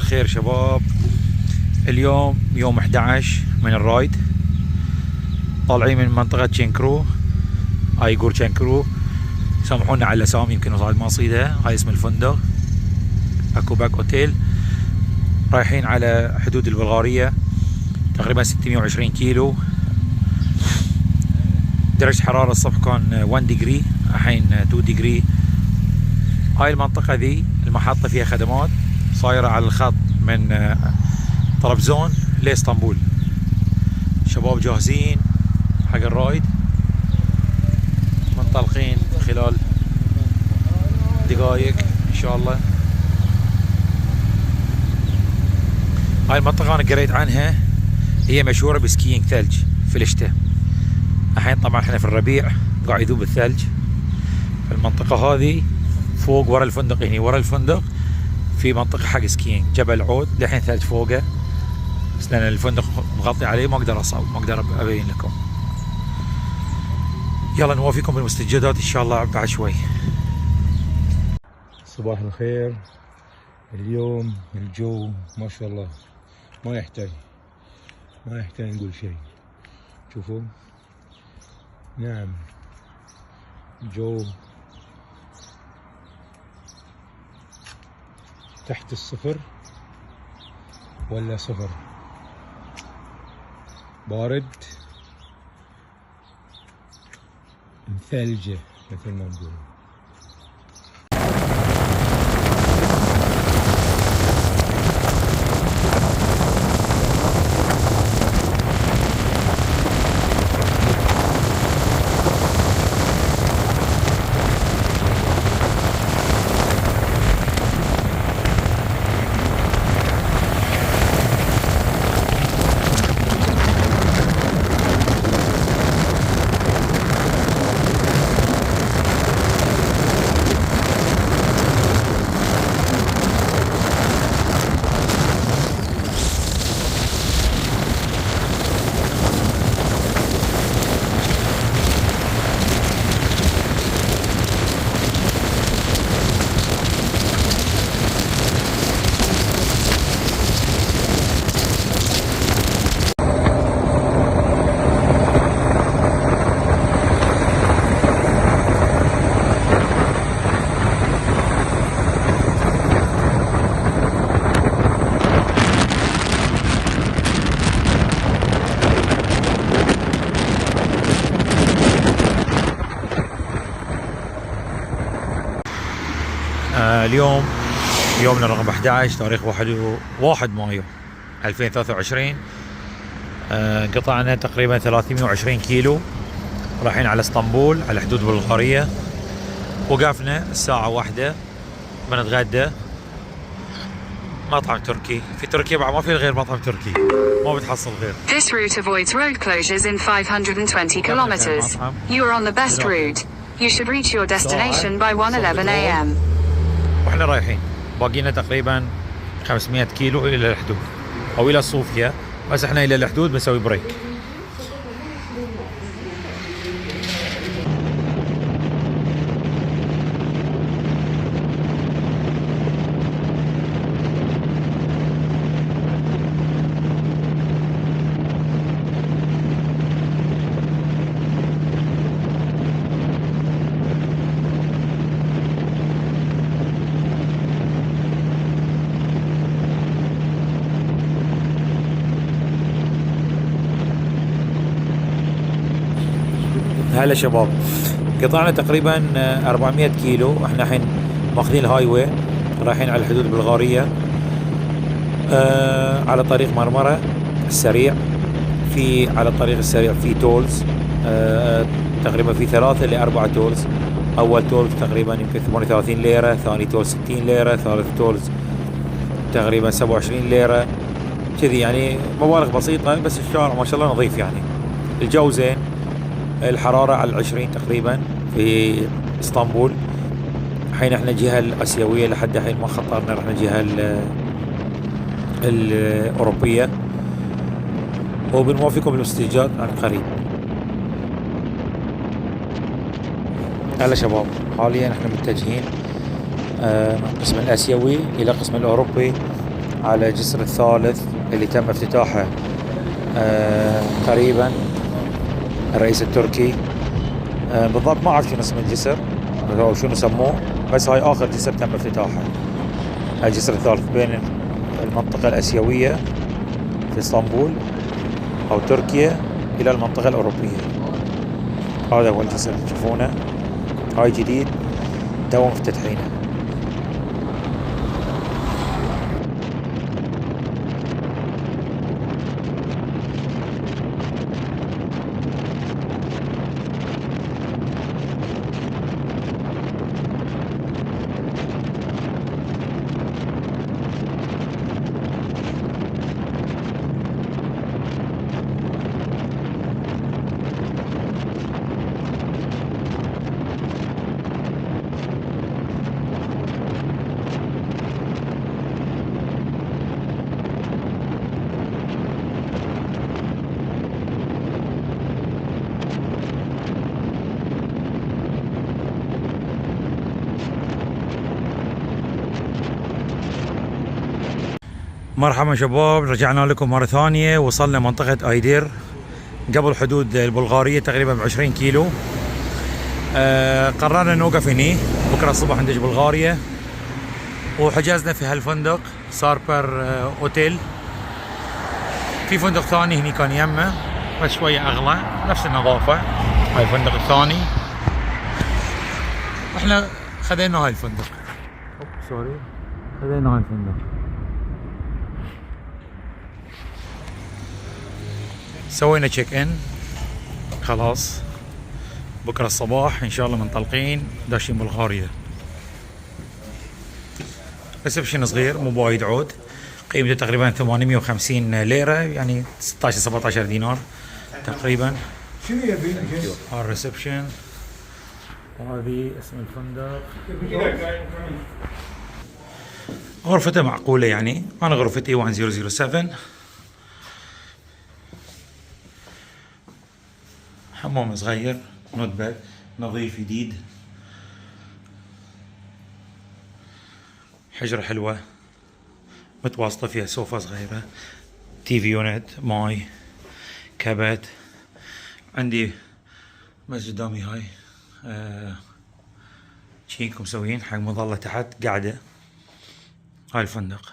الخير شباب. اليوم يوم 11 من الرايد، طالعين من منطقة تشينكرو، ايغور تشينكرو. سامحونا على الاسامي يمكن صعد ما اصيدها. هاي اسم الفندق اكو باك اوتيل. رايحين على حدود البلغارية، تقريبا 620 كيلو. درجة حرارة الصبح كان 1 ديجري، الحين 2 ديجري. هاي المنطقة ذي المحطة فيها خدمات صايرة على الخط من طرابزون لإسطنبول. شباب جاهزين حق الرايد، منطلقين خلال دقائق ان شاء الله. هاي المنطقة انا قريت عنها هي مشهورة بسكينج ثلج في الشتاء. الحين طبعا احنا في الربيع قاعد يذوب الثلج. المنطقة هذه فوق ورا الفندق، هنا ورا الفندق في منطقة حق سكينج، جبل عود لحين ثلج فوقه، بس لان الفندق مغطي عليه ما اقدر اصور، ما اقدر ابين لكم. يلا نوافيكم بالمستجدات ان شاء الله بعد شوي. صباح الخير. اليوم الجو ما شاء الله ما يحتاج نقول شيء. شوفوا، نعم جو تحت الصفر ولا صفر، بارد مثلجة مثل ما نقول. اليوم يومنا رقم 11، تاريخ 1 مايو 2023. قطعنا تقريبا 320 كيلو، رايحين على اسطنبول على حدود بلغاريا. وقفنا الساعة 1 بنتغدى مطعم تركي. في تركيا بعد ما في غير مطعم تركي، ما بتحصل غير. This route avoids road closures in 520 kilometers. You are on the best route. You should reach your destination by 1:11 a.m. واحنا رايحين باقينا تقريبا 500 كيلو الى الحدود او الى صوفيا، بس احنا الى الحدود بنسوي بريك. هلا شباب، قطعنا تقريبا 400 كيلو. احنا الحين ماخذين الهاي واي رايحين على الحدود البلغارية، على طريق مرمرة السريع. في على الطريق السريع في تولز، تقريبا في 3 ل 4 تولز. اول تولز تقريبا يمكن 38 ليرة، ثاني تولز 60 ليرة، ثالث تولز تقريبا 27 ليرة كذي، يعني مبالغ بسيطة. بس الشارع ما شاء الله نظيف، يعني الجو زين. الحرارة على 20 تقريبا في اسطنبول. الحين احنا الجهة الآسيوية، لحد الحين ما خطرنا، رحنا الجهة الأوروبية. وبنوافيكم بالاستجابة عن قريب. هلا شباب، حاليا احنا متجهين من القسم الآسيوي إلى القسم الأوروبي. على الجسر الثالث اللي تم افتتاحه قريبا الرئيس التركي. بالضبط ما أعرف شنو اسم الجسر أو شنو سموه، بس هاي آخر جسر تم افتتاحه، الجسر الثالث بين المنطقة الآسيوية في اسطنبول أو تركيا إلى المنطقة الأوروبية. هذا هو الجسر اللي تشوفونه، هاي جديد تو مفتتحينه. مرحبا شباب، رجعنا لكم مرة ثانية. وصلنا منطقة ايدير قبل حدود البلغارية تقريبا ب20 كيلو. قررنا نوقف هني، بكرة الصبح ندش بلغاريا، وحجزنا في هالفندق ساربر اوتيل. في فندق ثاني هني كان يمه بس شوية اغلى، نفس النظافة. هاي الفندق الثاني، احنا خذينا هاي الفندق. خذينا هاي الفندق. سوينا تشيك ان، خلاص بكرة الصباح ان شاء الله منطلقين داشين بلغاريا. ريسبشن صغير مو بوايد عود، قيمته تقريبا 850 ليرة، يعني 16 17 دينار تقريبا. هذا الريسبشن، وهذه اسم الفندق. غرفته معقولة، يعني انا غرفتي 1007. حمام صغير نوت باد، نظيف جديد، حجرة حلوة متوسطة، فيها سوفا صغيرة، تي في يونت، ماي، كابت. عندي مسجد قدامي، هاي شيكم مسويين حق مظلة تحت قاعدة. هاي الفندق.